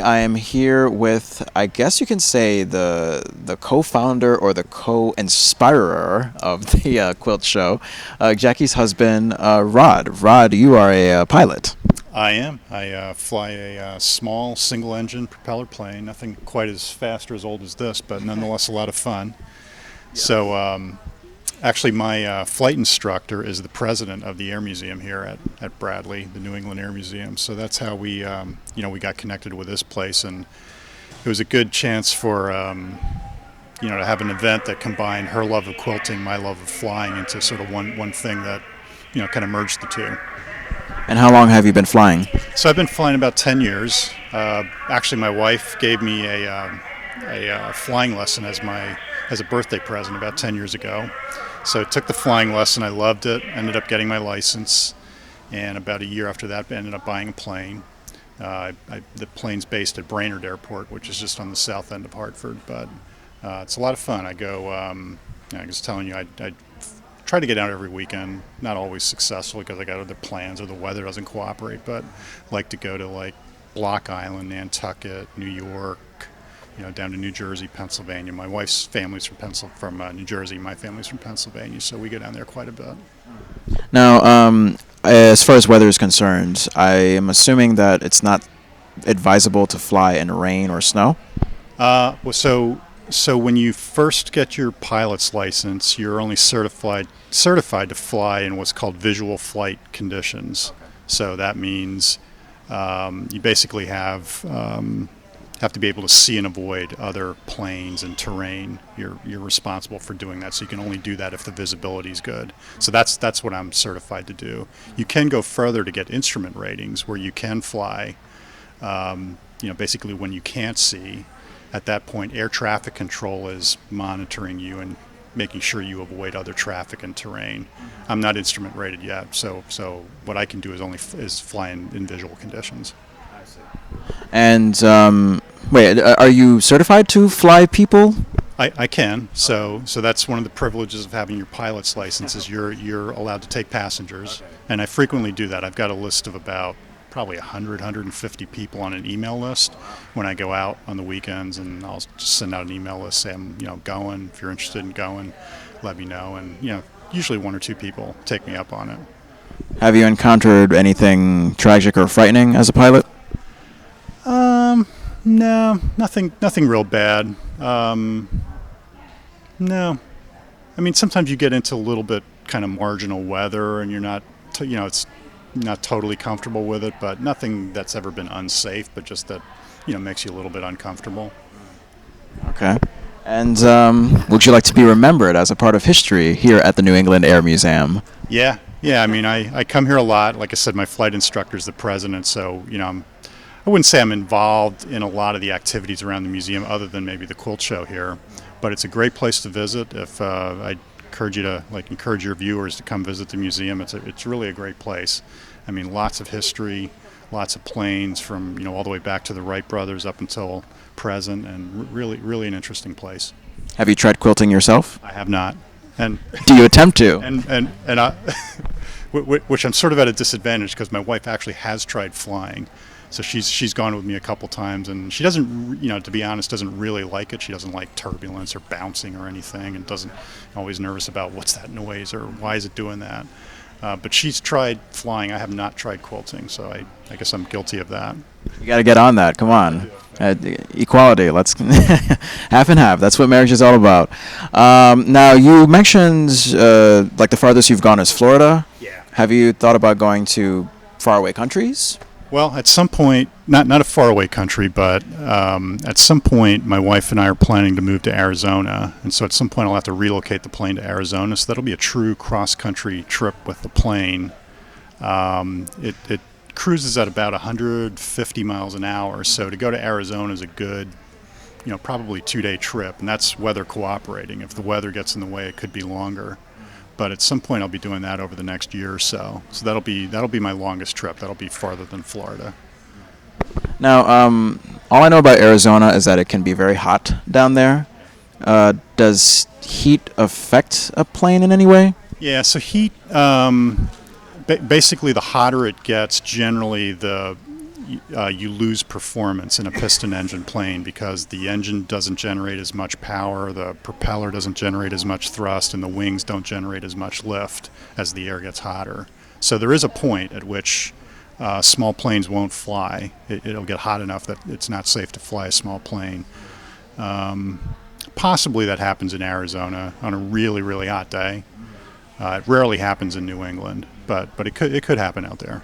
I am here with, I guess you can say, the co-founder or the co-inspirer of the Quilt show, Jackie's husband, Rod. Rod, you are a pilot. I am. I fly a small single-engine propeller plane. Nothing quite as fast or as old as this, but nonetheless a lot of fun. So, actually, my flight instructor is the president of the Air Museum here at Bradley, the New England Air Museum. So that's how we got connected with this place, and it was a good chance for to have an event that combined her love of quilting, my love of flying, into sort of one thing that kind of merged the two. And how long have you been flying? So I've been flying about 10 years. Actually, my wife gave me a flying lesson as a birthday present about 10 years ago. So I took the flying lesson. I loved it. Ended up getting my license, and about a year after that, I ended up buying a plane. The plane's based at Brainerd Airport, which is just on the south end of Hartford. But it's a lot of fun. I go. I was telling you, I try to get out every weekend. Not always successful because I got other plans or the weather doesn't cooperate. But I like to go to like Block Island, Nantucket, New York, down to New Jersey, Pennsylvania. My wife's family's from New Jersey. My family's from Pennsylvania, so we go down there quite a bit. Now, as far as weather is concerned, I am assuming that it's not advisable to fly in rain or snow. So when you first get your pilot's license, you're only certified to fly in what's called visual flight conditions. So that means you basically have to be able to see and avoid other planes and terrain. You're responsible for doing that, so you can only do that if the visibility is good. So that's what I'm certified to do. You can go further to get instrument ratings where you can fly, basically when you can't see. At that point, air traffic control is monitoring you and making sure you avoid other traffic and terrain. I'm not instrument rated yet, so what I can do is fly in visual conditions. And wait, are you certified to fly people? I can. So that's one of the privileges of having your pilot's license is you're allowed to take passengers, and I frequently do that. I've got a list of about probably 150 people on an email list when I go out on the weekends, and I'll just send out an email list, say I'm going. If you're interested in going, let me know, and usually one or two people take me up on it. Have you encountered anything tragic or frightening as a pilot? No, nothing real bad. No, I mean sometimes you get into a little bit kind of marginal weather, and you're not, it's not totally comfortable with it, but nothing that's ever been unsafe, but just that, makes you a little bit uncomfortable. Okay. And would you like to be remembered as a part of history here at the New England Air Museum? Yeah. I mean, I come here a lot. Like I said, my flight instructor is the president, so I wouldn't say I'm involved in a lot of the activities around the museum, other than maybe the quilt show here. But it's a great place to visit. If I encourage your viewers to come visit the museum. It's really a great place. I mean, lots of history, lots of planes from all the way back to the Wright brothers up until present, and really an interesting place. Have you tried quilting yourself? I have not. And do you attempt to? And I, which I'm sort of at a disadvantage because my wife actually has tried flying. So she's gone with me a couple times, and she doesn't, to be honest, doesn't really like it. She doesn't like turbulence or bouncing or anything, and doesn't always nervous about what's that noise or why is it doing that. But she's tried flying. I have not tried quilting, so I guess I'm guilty of that. You got to get on that. Come on, equality. Let's half and half. That's what marriage is all about. Now you mentioned like the farthest you've gone is Florida. Yeah. Have you thought about going to faraway countries? Well, at some point, not a faraway country, but at some point, my wife and I are planning to move to Arizona, and so at some point I'll have to relocate the plane to Arizona. So that'll be a true cross-country trip with the plane. It cruises at about 150 miles an hour, so to go to Arizona is a good, probably 2-day trip, and that's weather cooperating. If the weather gets in the way, it could be longer. But at some point I'll be doing that over the next year or so. So that'll be my longest trip. That'll be farther than Florida. Now, all I know about Arizona is that it can be very hot down there. Does heat affect a plane in any way? Yeah, so heat, basically the hotter it gets, generally the you lose performance in a piston engine plane because the engine doesn't generate as much power, the propeller doesn't generate as much thrust, and the wings don't generate as much lift as the air gets hotter. So there is a point at which small planes won't fly. It'll get hot enough that it's not safe to fly a small plane. Possibly that happens in Arizona on a really, really hot day. It rarely happens in New England, but it could happen out there.